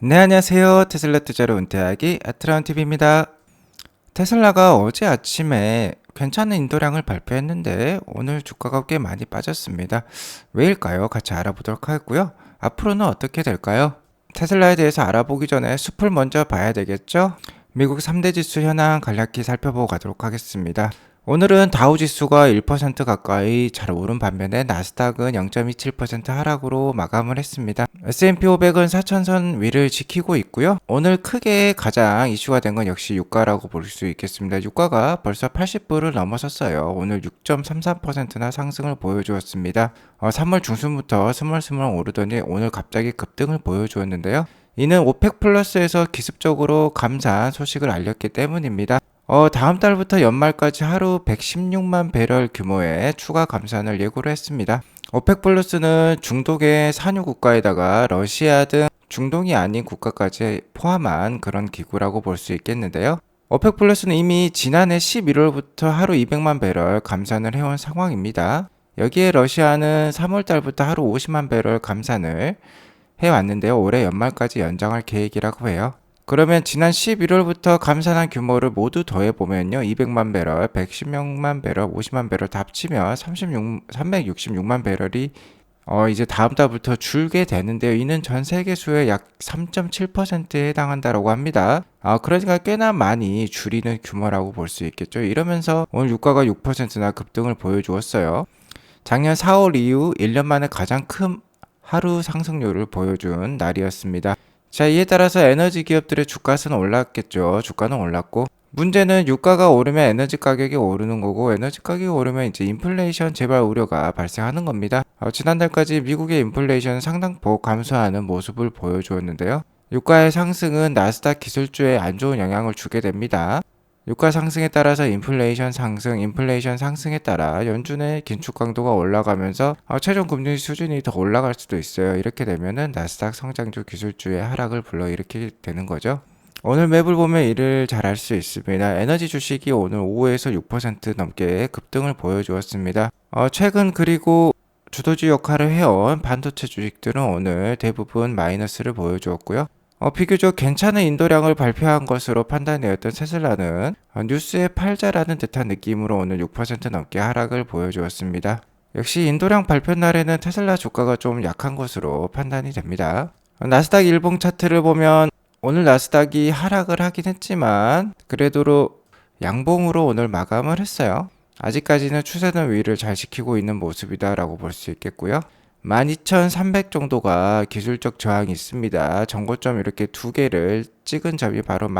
네, 안녕하세요. 테슬라 투자로 은퇴하기 아트라운TV입니다. 테슬라가 어제 아침에 괜찮은 인도량을 발표했는데 오늘 주가가 꽤 많이 빠졌습니다. 왜일까요? 같이 알아보도록 하고요. 앞으로는 어떻게 될까요? 테슬라에 대해서 알아보기 전에 숲을 먼저 봐야 되겠죠? 미국 3대 지수 현황 간략히 살펴보고 가도록 하겠습니다. 오늘은 다우 지수가 1% 가까이 잘 오른 반면에 나스닥은 0.27% 하락으로 마감을 했습니다. S&P 500은 4천선 위를 지키고 있고요. 오늘 크게 가장 이슈가 된 건 역시 유가라고 볼 수 있겠습니다. 유가가 벌써 80불을 넘어섰어요. 오늘 6.33%나 상승을 보여주었습니다. 3월 중순부터 스멀스멀 오르더니 오늘 갑자기 급등을 보여주었는데요. 이는 오펙 플러스에서 기습적으로 감산 소식을 알렸기 때문입니다. 다음 달부터 연말까지 하루 116만 배럴 규모의 추가 감산을 예고를 했습니다. 오펙 플러스는 중동의 산유 국가에다가 러시아 등 중동이 아닌 국가까지 포함한 그런 기구라고 볼 수 있겠는데요. 오펙 플러스는 이미 지난해 11월부터 하루 200만 배럴 감산을 해온 상황입니다. 여기에 러시아는 3월 달부터 하루 50만 배럴 감산을 해왔는데요. 올해 연말까지 연장할 계획이라고 해요. 그러면 지난 11월부터 감산한 규모를 모두 더해보면요. 200만 배럴, 116만 배럴, 50만 배럴 다 합치면 366만 배럴이 이제 다음 달부터 줄게 되는데요. 이는 전 세계 수의 약 3.7%에 해당한다고 합니다. 그러니까 꽤나 많이 줄이는 규모라고 볼 수 있겠죠. 이러면서 오늘 유가가 6%나 급등을 보여주었어요. 작년 4월 이후 1년 만에 가장 큰 하루 상승률을 보여준 날이었습니다. 자, 이에 따라서 에너지 기업들의 주가는 올랐겠죠. 주가는 올랐고 문제는 유가가 오르면 에너지 가격이 오르는 거고 에너지 가격이 오르면 이제 인플레이션 재발 우려가 발생하는 겁니다. 지난달까지 미국의 인플레이션은 상당폭 감소하는 모습을 보여주었는데요. 유가의 상승은 나스닥 기술주에 안 좋은 영향을 주게 됩니다. 유가 상승에 따라서 인플레이션 상승에 따라 연준의 긴축 강도가 올라가면서 최종 금리 수준이 더 올라갈 수도 있어요. 이렇게 되면은 나스닥 성장주 기술주의 하락을 불러일으키게 되는 거죠. 오늘 맵을 보면 이를 잘 알 수 있습니다. 에너지 주식이 오늘 5에서 6% 넘게 급등을 보여주었습니다. 최근 그리고 주도주 역할을 해온 반도체 주식들은 오늘 대부분 마이너스를 보여주었고요. 비교적 괜찮은 인도량을 발표한 것으로 판단되었던 테슬라는 뉴스에 팔자라는 듯한 느낌으로 오늘 6% 넘게 하락을 보여주었습니다. 역시 인도량 발표 날에는 테슬라 주가가 좀 약한 것으로 판단이 됩니다. 나스닥 일봉 차트를 보면 오늘 나스닥이 하락을 하긴 했지만 그래도 양봉으로 오늘 마감을 했어요. 아직까지는 추세는 위를 잘 지키고 있는 모습이다 라고 볼 수 있겠고요. 12,300 정도가 기술적 저항이 있습니다. 전고점 이렇게 두 개를 찍은 점이 바로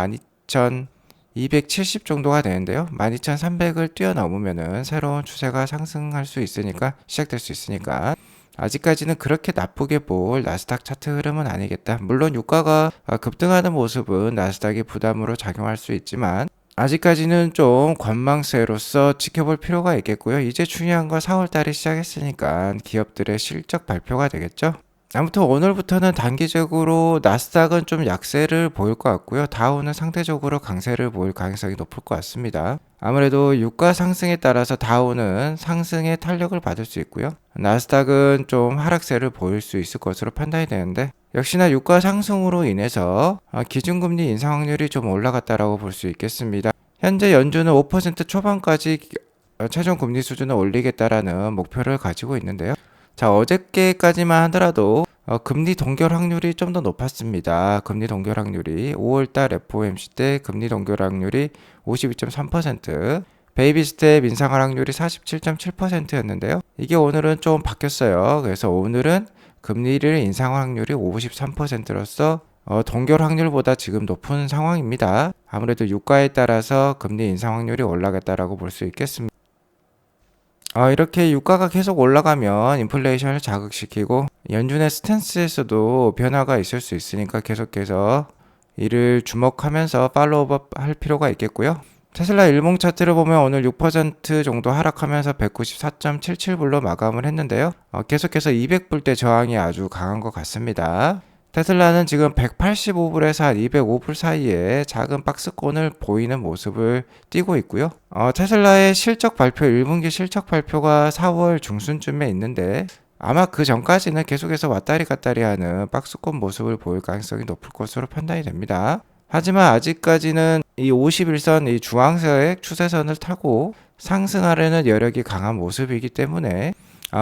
12,270 정도가 되는데요. 12,300을 뛰어넘으면은 새로운 추세가 상승할 수 있으니까 시작될 수 있으니까 아직까지는 그렇게 나쁘게 볼 나스닥 차트 흐름은 아니겠다. 물론 유가가 급등하는 모습은 나스닥이 부담으로 작용할 수 있지만 아직까지는 좀 관망세로서 지켜볼 필요가 있겠고요. 이제 중요한 건 4월달에 시작했으니까 기업들의 실적 발표가 되겠죠. 아무튼 오늘부터는 단기적으로 나스닥은 좀 약세를 보일 것 같고요. 다우는 상대적으로 강세를 보일 가능성이 높을 것 같습니다. 아무래도 유가 상승에 따라서 다우는 상승의 탄력을 받을 수 있고요. 나스닥은 좀 하락세를 보일 수 있을 것으로 판단이 되는데 역시나 유가 상승으로 인해서 기준금리 인상 확률이 좀 올라갔다라고 볼 수 있겠습니다. 현재 연준은 5% 초반까지 최종 금리 수준을 올리겠다라는 목표를 가지고 있는데요. 자, 어저께까지만 하더라도 금리 동결 확률이 좀 더 높았습니다. 금리 동결 확률이 5월달 FOMC 때 금리 동결 확률이 52.3%, 베이비 스텝 인상 확률이 47.7%였는데요. 이게 오늘은 좀 바뀌었어요. 그래서 오늘은 금리를 인상 확률이 53%로서 동결 확률보다 지금 높은 상황입니다. 아무래도 유가에 따라서 금리 인상 확률이 올라갔다라고 볼 수 있겠습니다. 이렇게 유가가 계속 올라가면 인플레이션을 자극시키고 연준의 스탠스에서도 변화가 있을 수 있으니까 계속해서 이를 주목하면서 팔로우업 할 필요가 있겠고요. 테슬라 일봉 차트를 보면 오늘 6% 정도 하락하면서 194.77불로 마감을 했는데요. 계속해서 200불대 저항이 아주 강한 것 같습니다. 테슬라는 지금 185불에서 한 205불 사이에 작은 박스권을 보이는 모습을 띄고 있고요. 테슬라의 실적 발표, 1분기 실적 발표가 4월 중순쯤에 있는데 아마 그 전까지는 계속해서 왔다리 갔다리 하는 박스권 모습을 보일 가능성이 높을 것으로 판단이 됩니다. 하지만 아직까지는 이 51선 이 주황색 추세선을 타고 상승하려는 여력이 강한 모습이기 때문에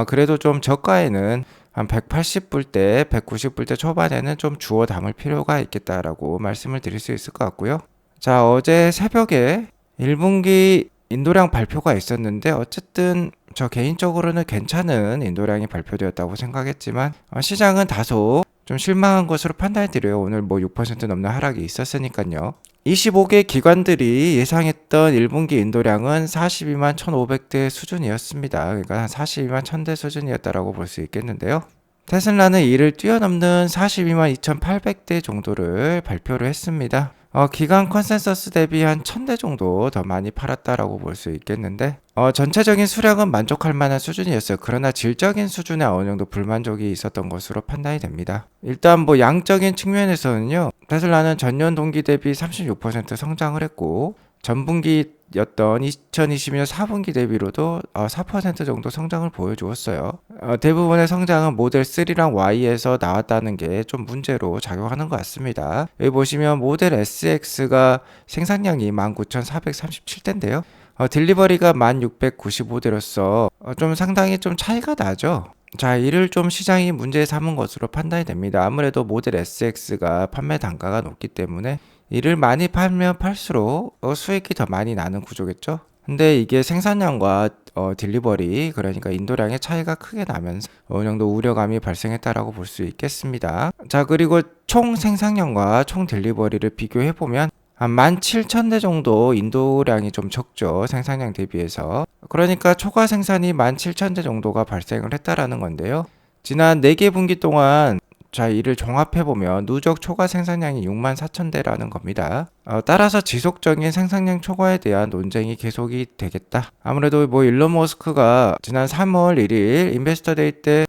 그래도 좀 저가에는 한 180불대, 190불대 초반에는 좀 주워 담을 필요가 있겠다라고 말씀을 드릴 수 있을 것 같고요. 자, 어제 새벽에 1분기 인도량 발표가 있었는데 어쨌든 저 개인적으로는 괜찮은 인도량이 발표되었다고 생각했지만 시장은 다소 좀 실망한 것으로 판단이 드려요. 오늘 뭐 6% 넘는 하락이 있었으니까요. 25개 기관들이 예상했던 1분기 인도량은 42만 1,500대 수준이었습니다. 그러니까 한 42만 1,000대 수준이었다라고 볼 수 있겠는데요. 테슬라는 이를 뛰어넘는 42만 2,800대 정도를 발표를 했습니다. 기간 컨센서스 대비 한 1,000대 정도 더 많이 팔았다라고 볼 수 있겠는데 전체적인 수량은 만족할 만한 수준이었어요. 그러나 질적인 수준에 어느 정도 불만족이 있었던 것으로 판단이 됩니다. 일단 뭐 양적인 측면에서는요. 테슬라는 전년 동기 대비 36% 성장을 했고 전분기였던 2020년 4분기 대비로도 4% 정도 성장을 보여주었어요. 대부분의 성장은 모델 3랑 Y에서 나왔다는 게 좀 문제로 작용하는 것 같습니다. 여기 보시면 모델 SX가 생산량이 19,437대인데요. 딜리버리가 1,695대로서 좀 상당히 좀 차이가 나죠. 자, 이를 좀 시장이 문제 삼은 것으로 판단이 됩니다. 아무래도 모델 SX가 판매 단가가 높기 때문에 이를 많이 팔면 팔수록 수익이 더 많이 나는 구조겠죠. 근데 이게 생산량과 딜리버리, 그러니까 인도량의 차이가 크게 나면서 어느 정도 우려감이 발생했다라고 볼 수 있겠습니다. 자, 그리고 총 생산량과 총 딜리버리를 비교해보면 한 17,000대 정도 인도량이 좀 적죠. 생산량 대비해서. 그러니까 초과 생산이 17,000대 정도가 발생을 했다라는 건데요. 지난 4개 분기 동안 자, 이를 종합해보면 누적 초과 생산량이 64,000대라는 겁니다. 따라서 지속적인 생산량 초과에 대한 논쟁이 계속이 되겠다. 아무래도 뭐 일론 머스크가 지난 3월 1일 인베스터 데이 때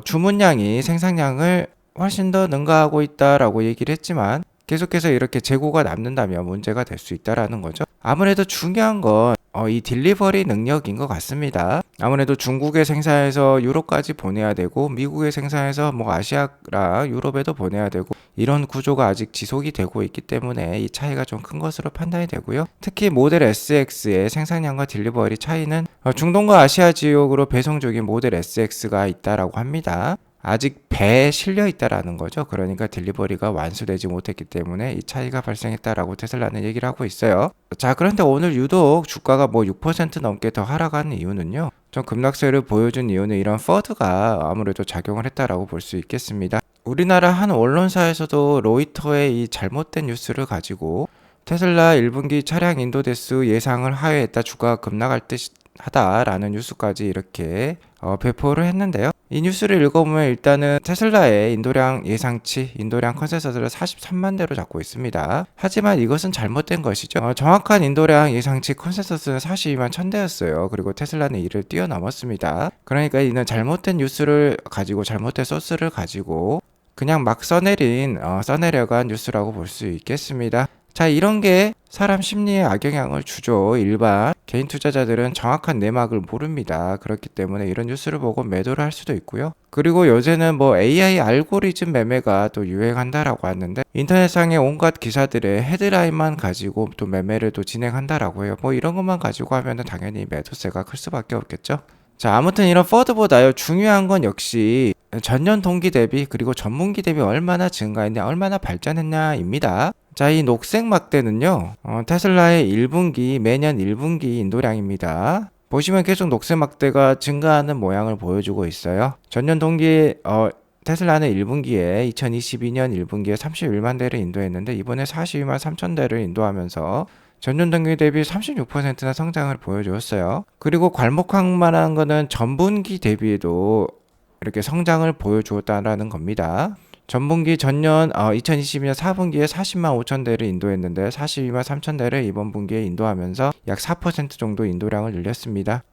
주문량이 생산량을 훨씬 더 능가하고 있다라고 얘기를 했지만 계속해서 이렇게 재고가 남는다면 문제가 될 수 있다라는 거죠. 아무래도 중요한 건 이 딜리버리 능력인 것 같습니다. 아무래도 중국에 생산해서 유럽까지 보내야 되고 미국에 생산해서 뭐 아시아랑 유럽에도 보내야 되고 이런 구조가 아직 지속이 되고 있기 때문에 이 차이가 좀 큰 것으로 판단이 되고요. 특히 모델 SX의 생산량과 딜리버리 차이는 중동과 아시아 지역으로 배송 중인 모델 SX가 있다라고 합니다. 아직 배에 실려 있다라는 거죠. 그러니까 딜리버리가 완수되지 못했기 때문에 이 차이가 발생했다라고 테슬라는 얘기를 하고 있어요. 자, 그런데 오늘 유독 주가가 뭐 6% 넘게 더 하락한 이유는요. 좀 급락세를 보여준 이유는 이런 퍼드가 아무래도 작용을 했다라고 볼 수 있겠습니다. 우리나라 한 언론사에서도 로이터의 이 잘못된 뉴스를 가지고 테슬라 1분기 차량 인도 대수 예상을 하회했다, 주가가 급락할 듯 하다라는 뉴스까지 이렇게 배포를 했는데요. 이 뉴스를 읽어보면 일단은 테슬라의 인도량 예상치, 인도량 컨센서스를 43만 대로 잡고 있습니다. 하지만 이것은 잘못된 것이죠. 정확한 인도량 예상치 컨센서스는 42만 1,000대였어요. 그리고 테슬라는 이를 뛰어넘었습니다. 그러니까 이는 잘못된 뉴스를 가지고 잘못된 소스를 가지고 그냥 막 써내려간 뉴스라고 볼 수 있겠습니다. 자, 이런 게 사람 심리에 악영향을 주죠. 일반 개인 투자자들은 정확한 내막을 모릅니다. 그렇기 때문에 이런 뉴스를 보고 매도를 할 수도 있고요. 그리고 요새는 뭐 AI 알고리즘 매매가 또 유행한다라고 하는데 인터넷상의 온갖 기사들의 헤드라인만 가지고 또 매매를 또 진행한다라고 해요. 뭐 이런 것만 가지고 하면은 당연히 매도세가 클 수밖에 없겠죠. 자, 아무튼 이런 퍼드보다요 중요한 건 역시 전년 동기 대비 그리고 전분기 대비 얼마나 증가했냐, 얼마나 발전했냐입니다. 자, 이 녹색 막대는요 테슬라의 1분기 매년 1분기 인도량입니다. 보시면 계속 녹색 막대가 증가하는 모양을 보여주고 있어요. 전년 동기에 테슬라는 1분기에 2022년 1분기에 31만 대를 인도했는데 이번에 42만 3천 대를 인도하면서 전년 동기 대비 36%나 성장을 보여주었어요. 그리고 괄목할 만한 거는 전분기 대비에도 이렇게 성장을 보여주었다는 겁니다. 전분기 전년 2020년 4분기에 40만 5천 대를 인도했는데 42만 3천 대를 이번 분기에 인도하면서 약 4% 정도 인도량을 늘렸습니다.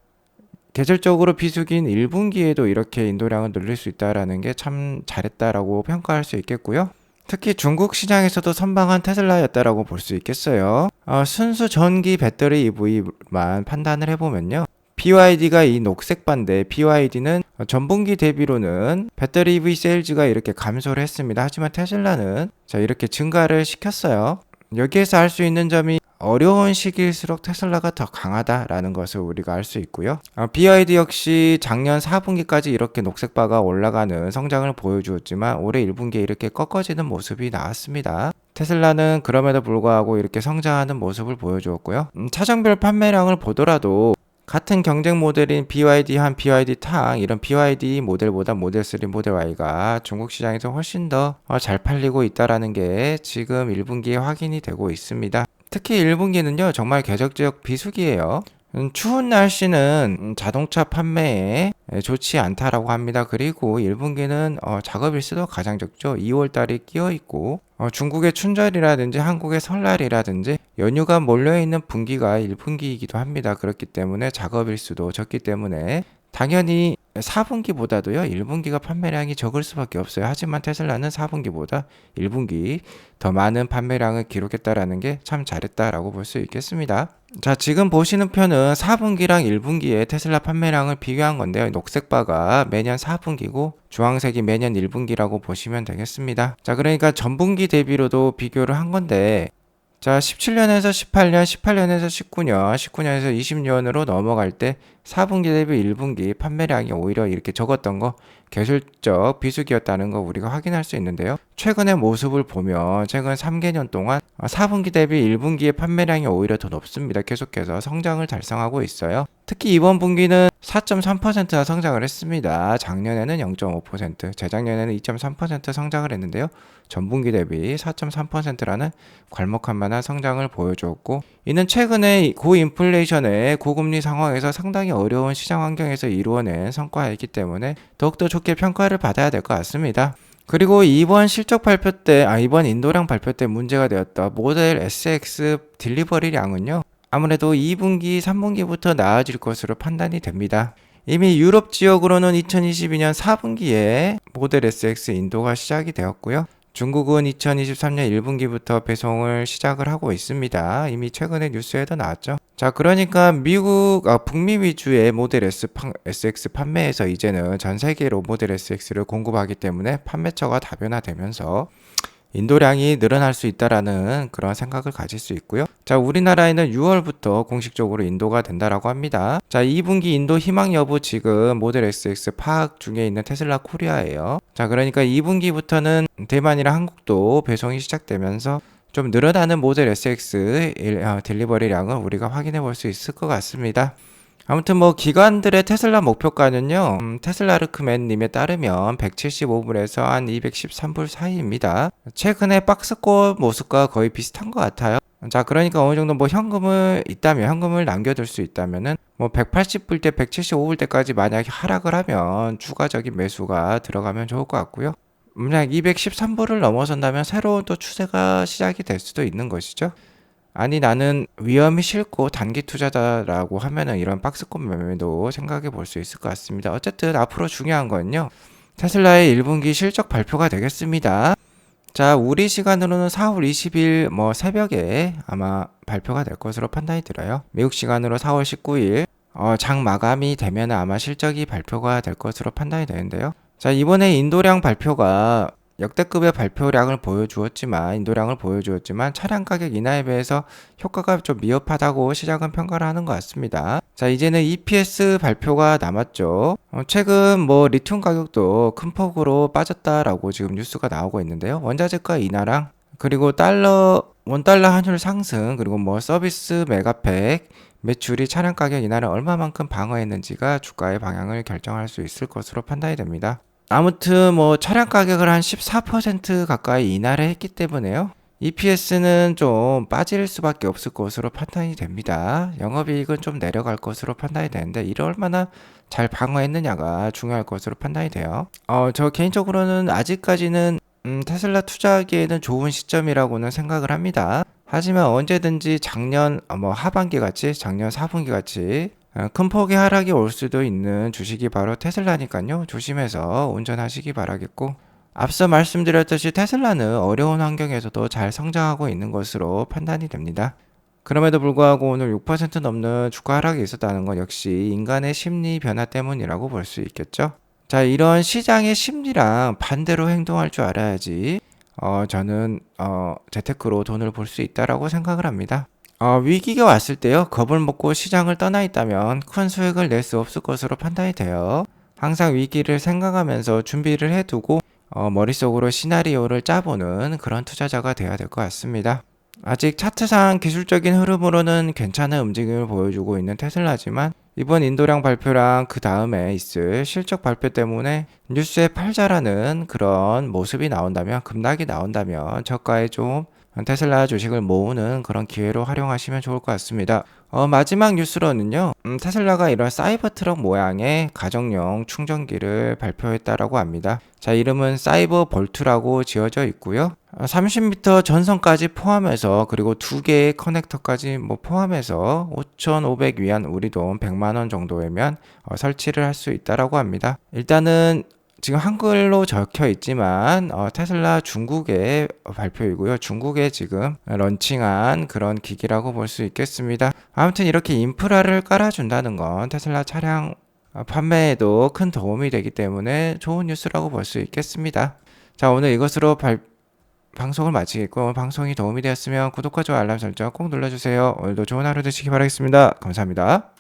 계절적으로 비수기인 1분기에도 이렇게 인도량을 늘릴 수 있다는 게 참 잘했다라고 평가할 수 있겠고요. 특히 중국 시장에서도 선방한 테슬라였다라고 볼 수 있겠어요. 순수 전기 배터리 EV만 판단을 해보면요. BYD가 이 녹색 반대, BYD는 전분기 대비로는 배터리 EV 세일즈가 이렇게 감소를 했습니다. 하지만 테슬라는 자 이렇게 증가를 시켰어요. 여기에서 알 수 있는 점이 어려운 시기일수록 테슬라가 더 강하다라는 것을 우리가 알 수 있고요. BYD 역시 작년 4분기까지 이렇게 녹색바가 올라가는 성장을 보여주었지만 올해 1분기에 이렇게 꺾어지는 모습이 나왔습니다. 테슬라는 그럼에도 불구하고 이렇게 성장하는 모습을 보여주었고요. 차종별 판매량을 보더라도 같은 경쟁 모델인 BYD 한 BYD 탕 이런 BYD 모델보다 모델 3, 모델 Y가 중국 시장에서 훨씬 더 잘 팔리고 있다라는 게 지금 1분기에 확인이 되고 있습니다. 특히 1분기는요 정말 궤적적 비수기예요. 추운 날씨는 자동차 판매에 좋지 않다라고 합니다. 그리고 1분기는 작업일수도 가장 적죠. 2월달이 끼어있고 중국의 춘절이라든지 한국의 설날이라든지 연휴가 몰려있는 분기가 1분기이기도 합니다. 그렇기 때문에 작업일수도 적기 때문에 당연히 4분기보다도요 1분기가 판매량이 적을 수밖에 없어요. 하지만 테슬라는 4분기보다 1분기 더 많은 판매량을 기록했다라는 게 참 잘했다라고 볼 수 있겠습니다. 자, 지금 보시는 편은 4분기랑 1분기의 테슬라 판매량을 비교한 건데요. 녹색 바가 매년 4분기고 주황색이 매년 1분기라고 보시면 되겠습니다. 자, 그러니까 전분기 대비로도 비교를 한 건데 자, 17년에서 18년, 18년에서 19년, 19년에서 20년으로 넘어갈 때 4분기 대비 1분기 판매량이 오히려 이렇게 적었던 거 계sul적 비수기였다는 거 우리가 확인할 수 있는데요. 최근의 모습을 보면 최근 3개년 동안 4분기 대비 1분기의 판매량이 오히려 더 높습니다. 계속해서 성장을 달성하고 있어요. 특히 이번 분기는 4.3%나 성장을 했습니다. 작년에는 0.5%, 재작년에는 2.3% 성장을 했는데요. 전분기 대비 4.3%라는 괄목할 만한 성장을 보여주었고 이는 최근에 고인플레이션의 고금리 상황에서 상당히 어려운 시장 환경에서 이루어낸 성과이기 때문에 더욱더 좋게 평가를 받아야 될 것 같습니다. 그리고 이번 실적 발표 때, 이번 인도량 발표 때 문제가 되었던 모델 SX 딜리버리량은요, 아무래도 2분기, 3분기부터 나아질 것으로 판단이 됩니다. 이미 유럽 지역으로는 2022년 4분기에 모델 SX 인도가 시작이 되었고요. 중국은 2023년 1분기부터 배송을 시작을 하고 있습니다. 이미 최근에 뉴스에도 나왔죠. 자, 그러니까 북미 위주의 모델 SX 판매에서 이제는 전 세계로 모델 SX를 공급하기 때문에 판매처가 다변화되면서 인도량이 늘어날 수 있다라는 그런 생각을 가질 수 있고요. 자, 우리나라에는 6월부터 공식적으로 인도가 된다라고 합니다. 자, 2분기 인도 희망 여부 지금 모델 SX 파악 중에 있는 테슬라 코리아예요. 자, 그러니까 2분기부터는 대만이랑 한국도 배송이 시작되면서 좀 늘어나는 모델 SX 딜리버리량을 우리가 확인해 볼 수 있을 것 같습니다. 아무튼 기관들의 테슬라 목표가는요, 테슬라 르크맨님에 따르면 175불에서 한 213불 사이입니다. 최근에 박스권 모습과 거의 비슷한 것 같아요. 자, 그러니까 어느 정도 현금을 남겨둘 수 있다면은 180불 대 175불 대까지 만약에 하락을 하면 추가적인 매수가 들어가면 좋을 것 같고요. 만약 213불을 넘어선다면 새로운 또 추세가 시작이 될 수도 있는 것이죠. 아니 나는 위험이 싫고 단기 투자자라고 하면은 이런 박스권 매매도 생각해 볼 수 있을 것 같습니다. 어쨌든 앞으로 중요한 건요. 테슬라의 1분기 실적 발표가 되겠습니다. 자, 우리 시간으로는 4월 20일 새벽에 아마 발표가 될 것으로 판단이 들어요. 미국 시간으로 4월 19일 장 마감이 되면 아마 실적이 발표가 될 것으로 판단이 되는데요. 자, 이번에 인도량 발표가 역대급의 발표량을 인도량을 보여주었지만 차량 가격 인하에 비해서 효과가 좀 미흡하다고 시장은 평가를 하는 것 같습니다. 자, 이제는 EPS 발표가 남았죠. 최근 리튬 가격도 큰 폭으로 빠졌다라고 지금 뉴스가 나오고 있는데요. 원자재가 인하랑 그리고 원달러 환율 상승 그리고 서비스 메가팩 매출이 차량 가격 인하를 얼마만큼 방어했는지가 주가의 방향을 결정할 수 있을 것으로 판단이 됩니다. 아무튼 차량 가격을 한 14% 가까이 인하를 했기 때문에요. EPS는 좀 빠질 수밖에 없을 것으로 판단이 됩니다. 영업이익은 좀 내려갈 것으로 판단이 되는데 이를 얼마나 잘 방어했느냐가 중요할 것으로 판단이 돼요. 저 개인적으로는 아직까지는 테슬라 투자하기에는 좋은 시점이라고는 생각을 합니다. 하지만 언제든지 작년 하반기 같이 작년 4분기 같이 큰 폭의 하락이 올 수도 있는 주식이 바로 테슬라니까요. 조심해서 운전하시기 바라겠고 앞서 말씀드렸듯이 테슬라는 어려운 환경에서도 잘 성장하고 있는 것으로 판단이 됩니다. 그럼에도 불구하고 오늘 6% 넘는 주가 하락이 있었다는 건 역시 인간의 심리 변화 때문이라고 볼 수 있겠죠. 자, 이런 시장의 심리랑 반대로 행동할 줄 알아야지 저는 재테크로 돈을 벌 수 있다라고 생각을 합니다. 위기가 왔을 때요, 겁을 먹고 시장을 떠나 있다면 큰 수익을 낼 수 없을 것으로 판단이 돼요. 항상 위기를 생각하면서 준비를 해두고 머릿속으로 시나리오를 짜보는 그런 투자자가 돼야 될 것 같습니다. 아직 차트상 기술적인 흐름으로는 괜찮은 움직임을 보여주고 있는 테슬라지만 이번 인도량 발표랑 그 다음에 있을 실적 발표 때문에 뉴스에 팔자라는 그런 모습이 나온다면, 급락이 나온다면 저가에 좀 테슬라 주식을 모으는 그런 기회로 활용하시면 좋을 것 같습니다. 마지막 뉴스로는요, 테슬라가 이런 사이버 트럭 모양의 가정용 충전기를 발표했다라고 합니다. 자, 이름은 사이버 볼트라고 지어져 있고요. 30m 전선까지 포함해서, 그리고 두 개의 커넥터까지 포함해서 5,500 위안 우리 돈 100만 원 정도면 설치를 할 수 있다라고 합니다. 일단은 지금 한글로 적혀 있지만 테슬라 중국의 발표이고요. 중국에 지금 런칭한 그런 기기라고 볼 수 있겠습니다. 아무튼 이렇게 인프라를 깔아준다는 건 테슬라 차량 판매에도 큰 도움이 되기 때문에 좋은 뉴스라고 볼 수 있겠습니다. 자, 오늘 이것으로 방송을 마치겠고, 방송이 도움이 되었으면 구독과 좋아요 알람 설정 꼭 눌러주세요. 오늘도 좋은 하루 되시기 바라겠습니다. 감사합니다.